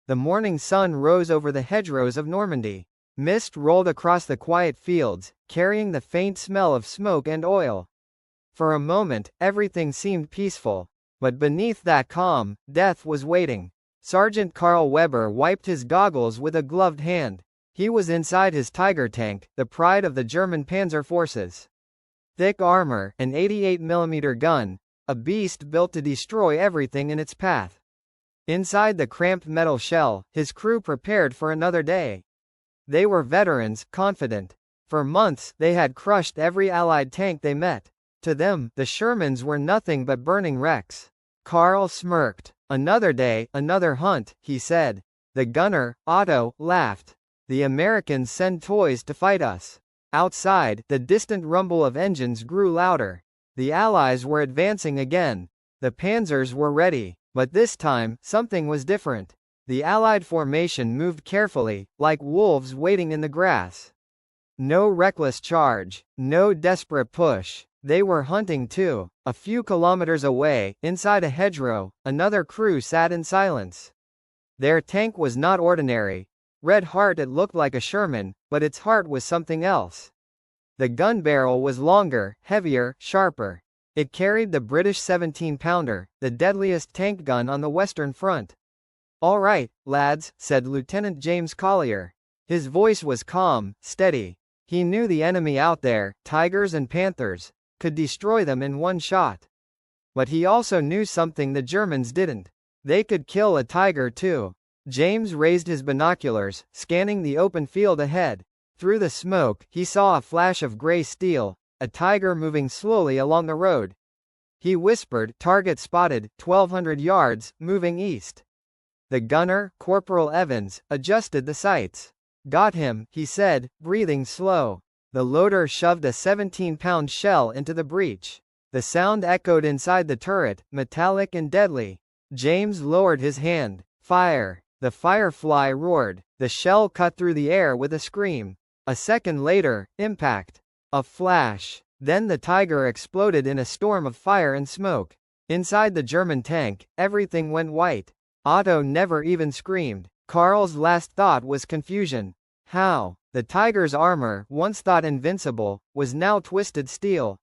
The morning sun rose over the hedgerows of Normandy. Mist rolled across the quiet fields, carrying the faint smell of smoke and oil. For a moment, everything seemed peaceful. But beneath that calm, death was waiting. Sergeant Karl Weber wiped his goggles with a gloved hand. He was inside his Tiger tank, the pride of the German Panzer forces. Thick armor, an 88mm gun, a beast built to destroy everything in its path. Inside the cramped metal shell, his crew prepared for another day. They were veterans, confident. For months, they had crushed every Allied tank they met. To them, the Shermans were nothing but burning wrecks. Karl smirked. "Another day, another hunt," he said. The gunner, Otto, laughed. "The Americans send toys to fight us." Outside, the distant rumble of engines grew louder. The Allies were advancing again. The panzers were ready. But this time, something was different. The Allied formation moved carefully, like wolves waiting in the grass. No reckless charge. No desperate push. They were hunting too. A few kilometers away, inside a hedgerow, another crew sat in silence. Their tank was not ordinary. Red Heart, it looked like a Sherman, but its heart was something else. The gun barrel was longer, heavier, sharper. It carried the British 17-pounder, the deadliest tank gun on the Western Front. "All right, lads," said Lieutenant James Collier. His voice was calm, steady. He knew the enemy out there, tigers and panthers, could destroy them in one shot. But he also knew something the Germans didn't. They could kill a tiger too. James raised his binoculars, scanning the open field ahead. Through the smoke, he saw a flash of gray steel, a tiger moving slowly along the road. He whispered, "Target spotted, 1,200 yards, moving east." The gunner, Corporal Evans, adjusted the sights. "Got him," he said, breathing slow. The loader shoved a 17-pound shell into the breech. The sound echoed inside the turret, metallic and deadly. James lowered his hand. "Fire!" The Firefly roared. The shell cut through the air with a scream. A second later, impact. A flash. Then the Tiger exploded in a storm of fire and smoke. Inside the German tank, everything went white. Otto never even screamed. Karl's last thought was confusion. How? The Tiger's armor, once thought invincible, was now twisted steel.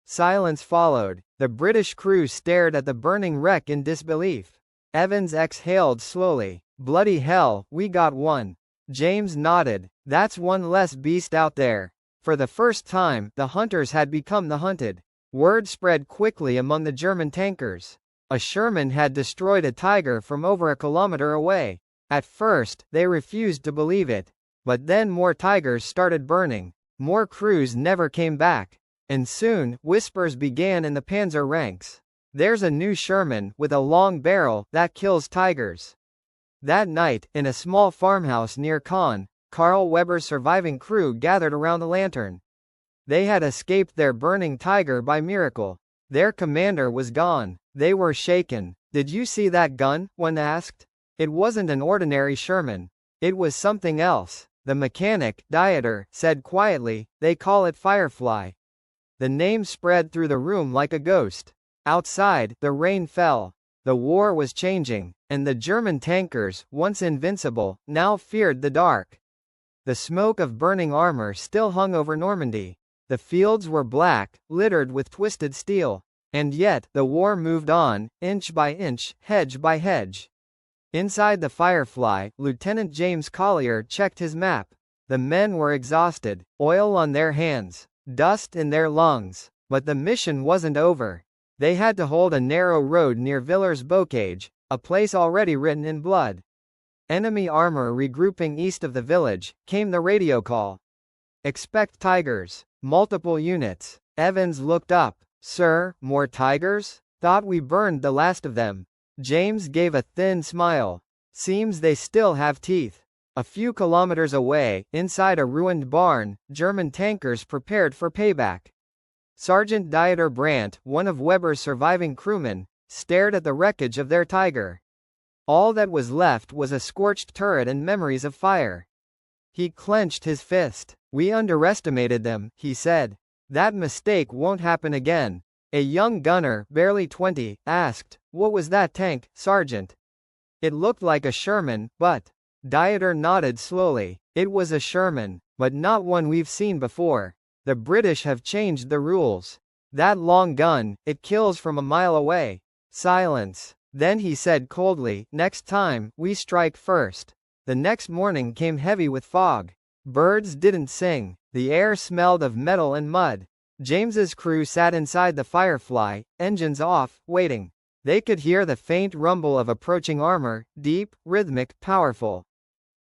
Silence followed. The British crew stared at the burning wreck in disbelief. Evans exhaled slowly. "Bloody hell, we got one." James nodded. "That's one less beast out there." For the first time, the hunters had become the hunted. Word spread quickly among the German tankers. A Sherman had destroyed a Tiger from over a kilometer away. At first, they refused to believe it. But then more Tigers started burning. More crews never came back. And soon, whispers began in the Panzer ranks. "There's a new Sherman, with a long barrel, that kills Tigers." That night, in a small farmhouse near Caen, Karl Weber's surviving crew gathered around the lantern. They had escaped their burning Tiger by miracle. Their commander was gone. They were shaken. "Did you see that gun?" one asked. It wasn't an ordinary Sherman. It was something else. The mechanic, Dieter, said quietly, "They call it Firefly." The name spread through the room like a ghost. Outside, the rain fell. The war was changing, and the German tankers, once invincible, now feared the dark. The smoke of burning armor still hung over Normandy. The fields were black, littered with twisted steel. And yet, the war moved on, inch by inch, hedge by hedge. Inside the Firefly, Lieutenant James Collier checked his map. The men were exhausted, oil on their hands, dust in their lungs. But the mission wasn't over. They had to hold a narrow road near Villers-Bocage, a place already written in blood. Enemy armor regrouping east of the village, came the radio call. "Expect Tigers. Multiple units." Evans looked up. "Sir, more Tigers? Thought we burned the last of them." James gave a thin smile. "Seems they still have teeth." A few kilometers away, inside a ruined barn, German tankers prepared for payback. Sergeant Dieter Brandt, one of Weber's surviving crewmen, stared at the wreckage of their Tiger. All that was left was a scorched turret and memories of fire. He clenched his fist. "We underestimated them," he said. "That mistake won't happen again." A young gunner, barely 20, asked, "What was that tank, Sergeant?" It looked like a Sherman, but... Dieter nodded slowly. It was a Sherman, but not one we've seen before. The British have changed the rules. That long gun, it kills from a mile away. Silence. Then he said coldly, next time, we strike first. The next morning came heavy with fog. Birds didn't sing. The air smelled of metal and mud. James's crew sat inside the Firefly, engines off, waiting. They could hear the faint rumble of approaching armor, deep, rhythmic, powerful.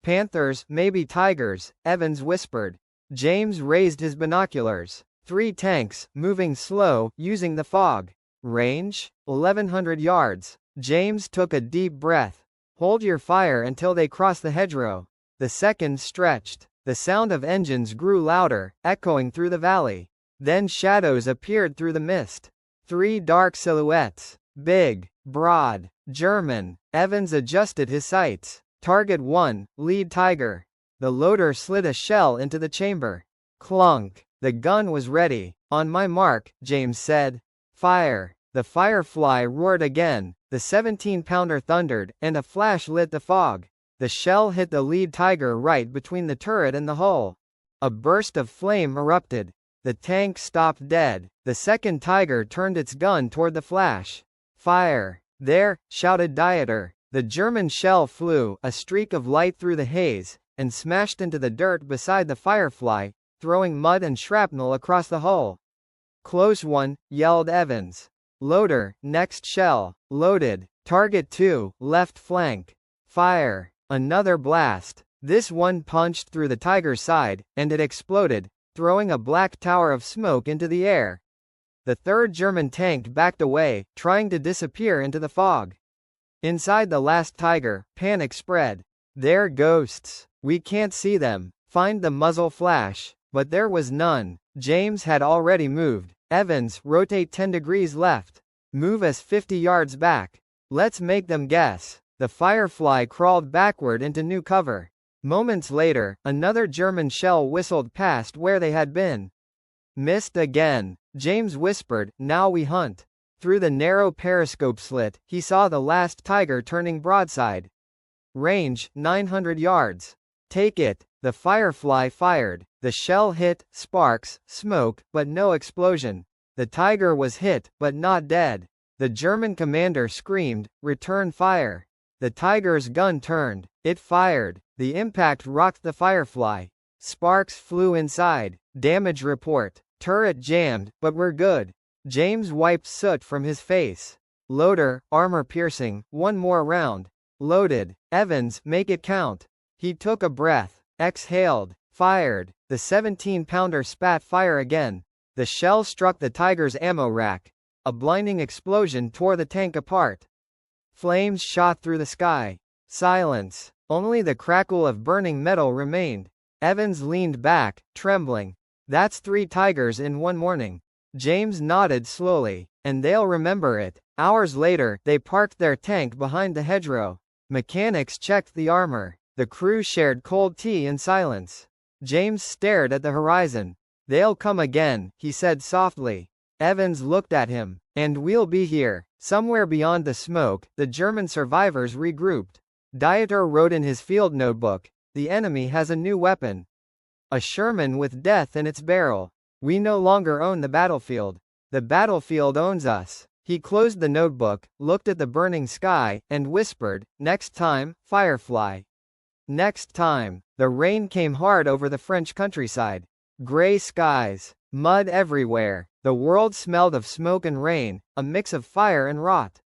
Panthers, maybe tigers, Evans whispered. James raised his binoculars. 3 tanks, moving slow, using the fog. Range? 1,100 yards. James took a deep breath. Hold your fire until they cross the hedgerow. The seconds stretched. The sound of engines grew louder, echoing through the valley. Then shadows appeared through the mist. 3 dark silhouettes. Big, broad, German. Evans adjusted his sights. Target 1, lead Tiger. The loader slid a shell into the chamber. Clunk. The gun was ready. On my mark, James said. Fire. The Firefly roared again. The 17-pounder thundered, and a flash lit the fog. The shell hit the lead Tiger right between the turret and the hull. A burst of flame erupted. The tank stopped dead. The second Tiger turned its gun toward the flash. Fire. There, shouted Dieter. The German shell flew, a streak of light through the haze, and smashed into the dirt beside the Firefly, throwing mud and shrapnel across the hull. Close one, yelled Evans. Loader, next shell. Loaded. Target 2, left flank. Fire. Another blast. This one punched through the Tiger's side, and it exploded, throwing a black tower of smoke into the air. The third German tank backed away, trying to disappear into the fog. Inside the last Tiger, panic spread. They're ghosts. We can't see them. Find the muzzle flash. But there was none. James had already moved. Evans, rotate 10 degrees left. Move us 50 yards back. Let's make them guess. The Firefly crawled backward into new cover. Moments later, another German shell whistled past where they had been. Missed again. James whispered, now we hunt. Through the narrow periscope slit, he saw the last Tiger turning broadside. Range, 900 yards. Take it. The Firefly fired. The shell hit, sparks, smoke, but no explosion. The Tiger was hit, but not dead. The German commander screamed, return fire. The Tiger's gun turned. It fired. The impact rocked the Firefly. Sparks flew inside. Damage report. Turret jammed, but we're good. James wiped soot from his face. Loader, armor piercing, 1 more round. Loaded. Evans, make it count. He took a breath. Exhaled. Fired. The 17-pounder spat fire again. The shell struck the Tiger's ammo rack. A blinding explosion tore the tank apart. Flames shot through the sky. Silence. Only the crackle of burning metal remained. Evans leaned back, trembling. That's 3 Tigers in 1 morning. James nodded slowly. And they'll remember it. Hours later, they parked their tank behind the hedgerow. Mechanics checked the armor. The crew shared cold tea in silence. James stared at the horizon. They'll come again, he said softly. Evans looked at him. And we'll be here. Somewhere beyond the smoke, the German survivors regrouped. Dieter wrote in his field notebook, the enemy has a new weapon. A Sherman with death in its barrel. We no longer own the battlefield. The battlefield owns us. He closed the notebook, looked at the burning sky, and whispered, next time, Firefly. Next time. The rain came hard over the French countryside. Gray skies. Mud everywhere. The world smelled of smoke and rain, a mix of fire and rot.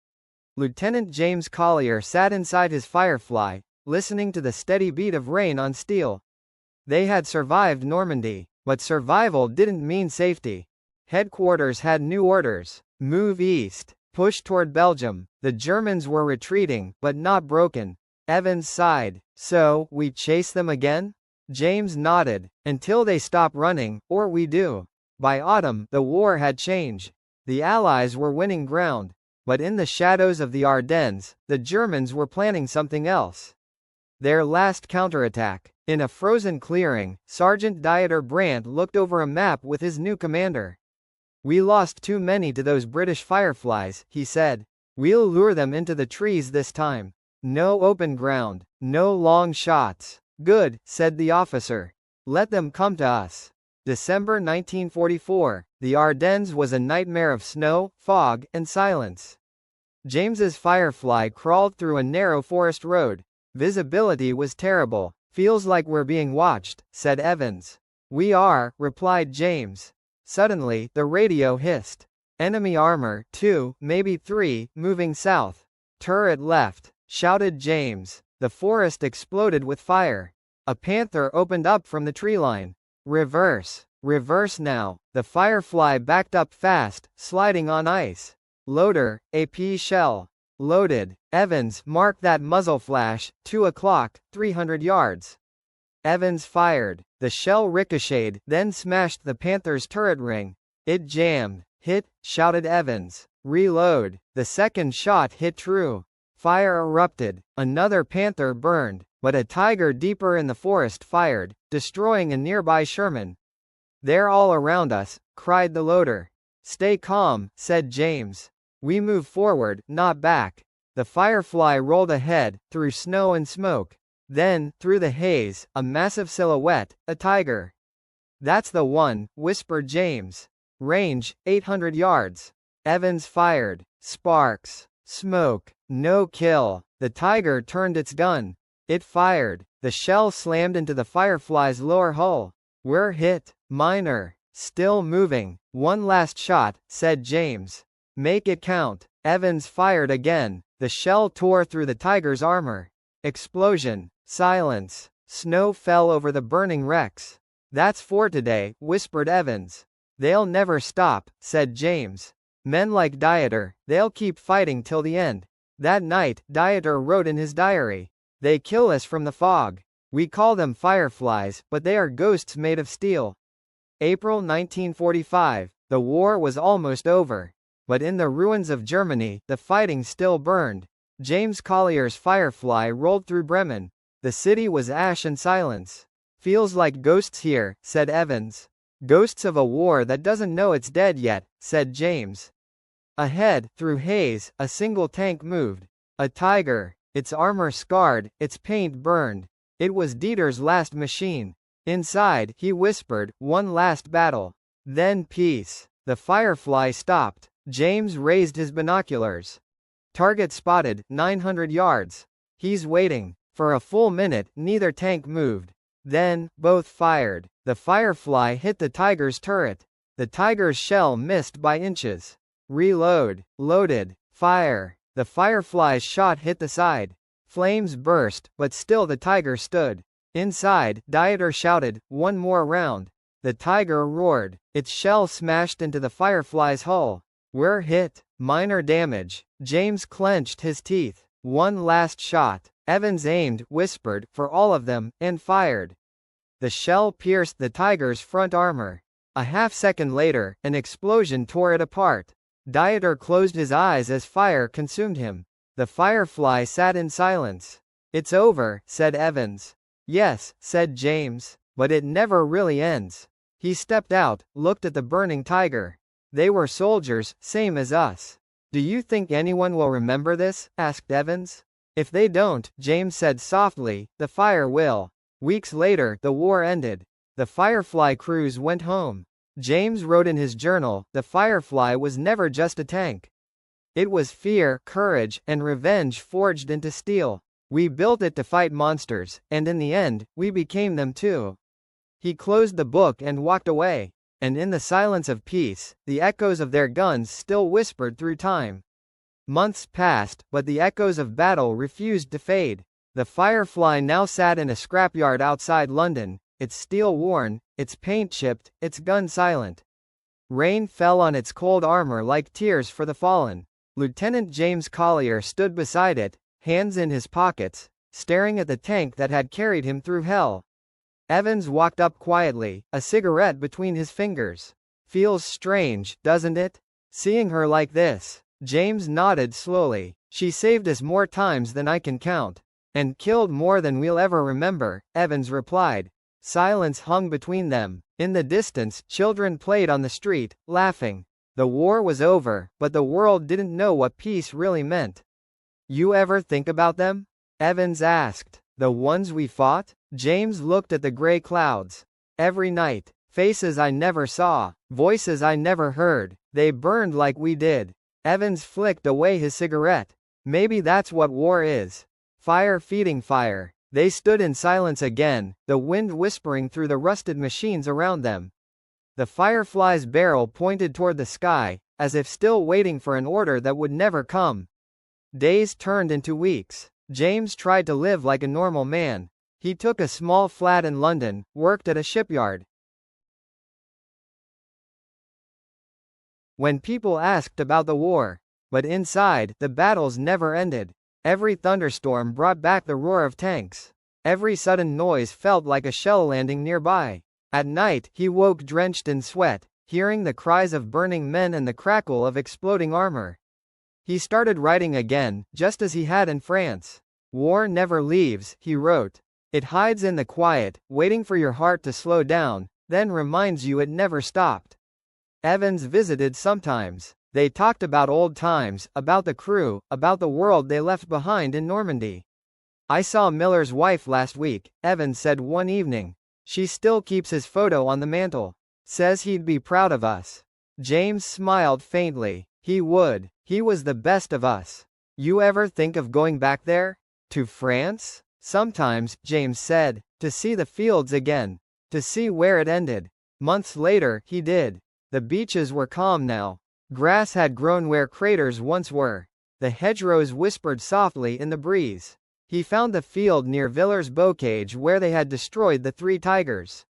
Lieutenant James Collier sat inside his Firefly, listening to the steady beat of rain on steel. They had survived Normandy, but survival didn't mean safety. Headquarters had new orders. Move east. Push toward Belgium. The Germans were retreating, but not broken. Evans sighed. So, we chase them again? James nodded. Until they stop running, or we do. By autumn, the war had changed. The Allies were winning ground. But in the shadows of the Ardennes, the Germans were planning something else. Their last counterattack. In a frozen clearing, Sergeant Dieter Brandt looked over a map with his new commander. We lost too many to those British Fireflies, he said. We'll lure them into the trees this time. No open ground. No long shots. Good, said the officer. Let them come to us. December 1944. The Ardennes was a nightmare of snow, fog, and silence. James's Firefly crawled through a narrow forest road. Visibility was terrible. Feels like we're being watched, said Evans. We are, replied James. Suddenly, the radio hissed. Enemy armor, 2, maybe 3, moving south. Turret left, shouted James. The forest exploded with fire. A panther opened up from the tree line. Reverse. Reverse now. The Firefly backed up fast, sliding on ice. Loader, AP shell. Loaded. Evans, mark that muzzle flash, 2 o'clock, 300 yards. Evans fired. The shell ricocheted, then smashed the Panther's turret ring. It jammed. Hit, shouted Evans. Reload. The second shot hit true. Fire erupted. Another Panther burned, but a Tiger deeper in the forest fired, destroying a nearby Sherman. They're all around us, cried the loader. Stay calm, said James. We move forward, not back. The Firefly rolled ahead, through snow and smoke. Then, through the haze, a massive silhouette, a tiger. That's the one, whispered James. Range, 800 yards. Evans fired. Sparks. Smoke. No kill. The tiger turned its gun. It fired. The shell slammed into the Firefly's lower hull. We're hit. Minor. Still moving. One last shot, said James. Make it count. Evans fired again. The shell tore through the tiger's armor. Explosion. Silence. Snow fell over the burning wrecks. That's for today, whispered Evans. They'll never stop, said James. Men like Dieter, they'll keep fighting till the end. That night, Dieter wrote in his diary. They kill us from the fog. We call them fireflies, but they are ghosts made of steel. April 1945. The war was almost over. But in the ruins of Germany, the fighting still burned. James Collier's Firefly rolled through Bremen. The city was ash and silence. Feels like ghosts here, said Evans. Ghosts of a war that doesn't know it's dead yet, said James. Ahead, through haze, a single tank moved. A Tiger. Its armor scarred, its paint burned. It was Dieter's last machine. Inside, he whispered, one last battle. Then peace. The Firefly stopped. James raised his binoculars. Target spotted, 900 yards. He's waiting. For a full minute, neither tank moved. Then, both fired. The Firefly hit the Tiger's turret. The Tiger's shell missed by inches. Reload. Loaded. Fire. The Firefly's shot hit the side. Flames burst, but still the Tiger stood. Inside, Dieter shouted, one more round. The Tiger roared. Its shell smashed into the Firefly's hull. We're hit. Minor damage. James clenched his teeth. One last shot. Evans aimed, whispered, for all of them, and fired. The shell pierced the Tiger's front armor. A half-second later, an explosion tore it apart. Dieter closed his eyes as fire consumed him. The Firefly sat in silence. It's over, said Evans. Yes, said James, but it never really ends. He stepped out, looked at the burning Tiger. They were soldiers, same as us. Do you think anyone will remember this? Asked Evans. If they don't, James said softly, the fire will. Weeks later, the war ended. The Firefly crews went home. James wrote in his journal, the Firefly was never just a tank. It was fear, courage, and revenge forged into steel. We built it to fight monsters, and in the end, we became them too. He closed the book and walked away. And in the silence of peace, the echoes of their guns still whispered through time. Months passed, but the echoes of battle refused to fade. The Firefly now sat in a scrapyard outside London, its steel worn, its paint chipped, its gun silent. Rain fell on its cold armor like tears for the fallen. Lieutenant James Collier stood beside it, hands in his pockets, staring at the tank that had carried him through hell. Evans walked up quietly, a cigarette between his fingers. Feels strange, doesn't it? Seeing her like this. James nodded slowly. She saved us more times than I can count. And killed more than we'll ever remember, Evans replied. Silence hung between them. In the distance, children played on the street, laughing. The war was over, but the world didn't know what peace really meant. You ever think about them? Evans asked. The ones we fought? James looked at the gray clouds. Every night. Faces I never saw. Voices I never heard. They burned like we did. Evans flicked away his cigarette. Maybe that's what war is. Fire feeding fire. They stood in silence again, the wind whispering through the rusted machines around them. The Firefly's barrel pointed toward the sky, as if still waiting for an order that would never come. Days turned into weeks. James tried to live like a normal man. He took a small flat in London, worked at a shipyard. When people asked about the war, but inside, the battles never ended. Every thunderstorm brought back the roar of tanks. Every sudden noise felt like a shell landing nearby. At night, he woke drenched in sweat, hearing the cries of burning men and the crackle of exploding armor. He started writing again, just as he had in France. War never leaves, he wrote. It hides in the quiet, waiting for your heart to slow down, then reminds you it never stopped. Evans visited sometimes. They talked about old times, about the crew, about the world they left behind in Normandy. I saw Miller's wife last week, Evans said one evening. She still keeps his photo on the mantel. Says he'd be proud of us. James smiled faintly. He would. He was the best of us. You ever think of going back there? To France? Sometimes, James said. To see the fields again. To see where it ended. Months later, he did. The beaches were calm now. Grass had grown where craters once were. The hedgerows whispered softly in the breeze. He found the field near Villers Bocage where they had destroyed the 3 tigers.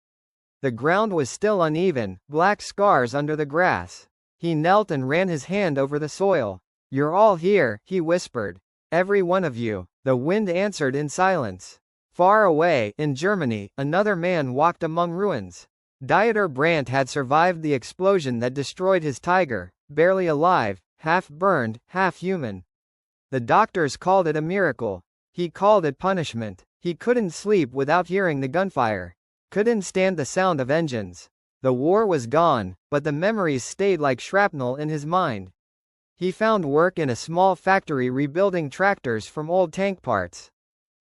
The ground was still uneven, black scars under the grass. He knelt and ran his hand over the soil. You're all here, he whispered. Every one of you. The wind answered in silence. Far away, in Germany, another man walked among ruins. Dieter Brandt had survived the explosion that destroyed his tiger, barely alive, half burned, half human. The doctors called it a miracle. He called it punishment. He couldn't sleep without hearing the gunfire. Couldn't stand the sound of engines. The war was gone, but the memories stayed like shrapnel in his mind. He found work in a small factory rebuilding tractors from old tank parts.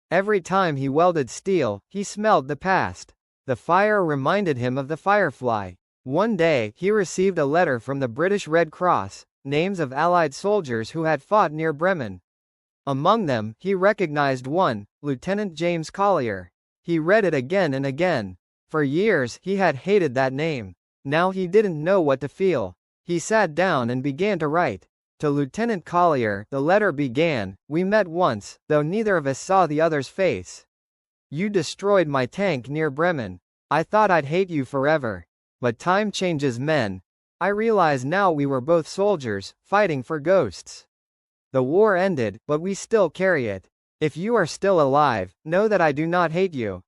Every time he welded steel, he smelled the past. The fire reminded him of the Firefly. One day, he received a letter from the British Red Cross, names of Allied soldiers who had fought near Bremen. Among them, he recognized one, Lieutenant James Collier. He read it again and again. For years, he had hated that name. Now he didn't know what to feel. He sat down and began to write. To Lieutenant Collier, the letter began, "We met once, though neither of us saw the other's face. You destroyed my tank near Bremen. I thought I'd hate you forever. But time changes men. I realize now we were both soldiers, fighting for ghosts. The war ended, but we still carry it. If you are still alive, know that I do not hate you.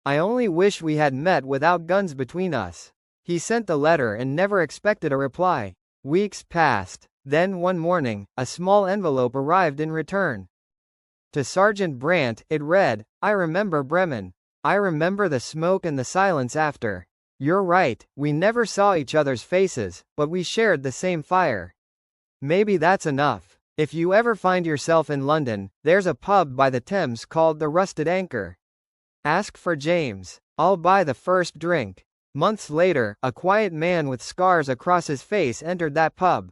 I only wish we had met without guns between us." He sent the letter and never expected a reply. Weeks passed. Then one morning, a small envelope arrived in return. To Sergeant Brandt, it read, "I remember Bremen. I remember the smoke and the silence after. You're right, we never saw each other's faces, but we shared the same fire. Maybe that's enough. If you ever find yourself in London, there's a pub by the Thames called the Rusted Anchor. Ask for James. I'll buy the first drink." Months later, a quiet man with scars across his face entered that pub.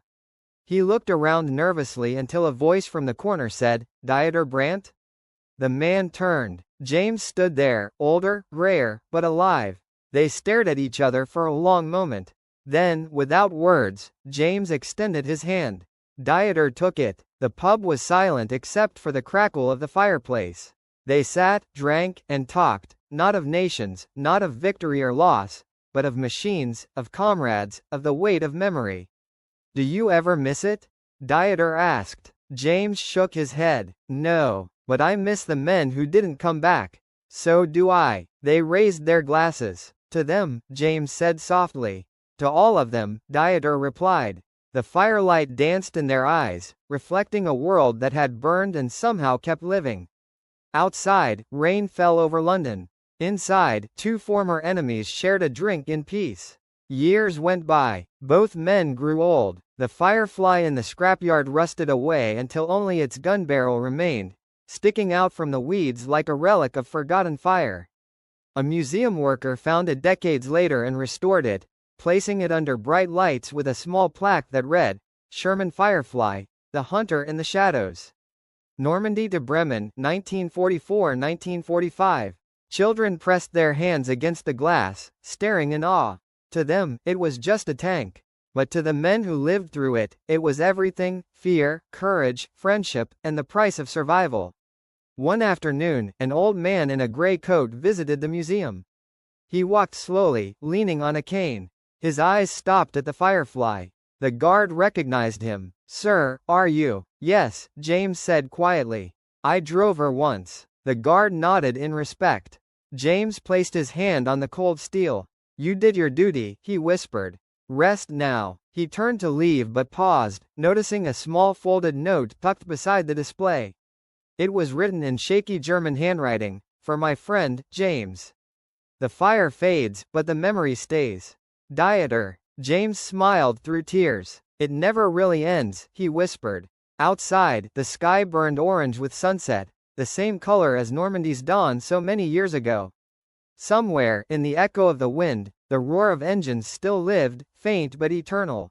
He looked around nervously until a voice from the corner said, "Dieter Brandt?" The man turned. James stood there, older, grayer, but alive. They stared at each other for a long moment. Then, without words, James extended his hand. Dieter took it. The pub was silent except for the crackle of the fireplace. They sat, drank, and talked, not of nations, not of victory or loss, but of machines, of comrades, of the weight of memory. "Do you ever miss it?" Dieter asked. James shook his head. "No, but I miss the men who didn't come back." "So do I." They raised their glasses. "To them," James said softly. "To all of them," Dieter replied. The firelight danced in their eyes, reflecting a world that had burned and somehow kept living. Outside, rain fell over London. Inside, 2 former enemies shared a drink in peace. Years went by. Both men grew old. The Firefly in the scrapyard rusted away until only its gun barrel remained, sticking out from the weeds like a relic of forgotten fire. A museum worker found it decades later and restored it, placing it under bright lights with a small plaque that read, Sherman Firefly, the hunter in the shadows. Normandy to Bremen, 1944–1945. Children pressed their hands against the glass, staring in awe. To them, it was just a tank. But to the men who lived through it, it was everything: fear, courage, friendship, and the price of survival. One afternoon, an old man in a gray coat visited the museum. He walked slowly, leaning on a cane. His eyes stopped at the Firefly. The guard recognized him. "Sir, are you?" "Yes," James said quietly. "I drove her once." The guard nodded in respect. James placed his hand on the cold steel. "You did your duty," he whispered. "Rest now." He turned to leave but paused, noticing a small folded note tucked beside the display. It was written in shaky German handwriting, "For my friend, James." The fire fades, but the memory stays. Dieter. James smiled through tears. "It never really ends," he whispered. Outside, the sky burned orange with sunset, the same color as Normandy's dawn so many years ago. Somewhere, in the echo of the wind, the roar of engines still lived, faint but eternal.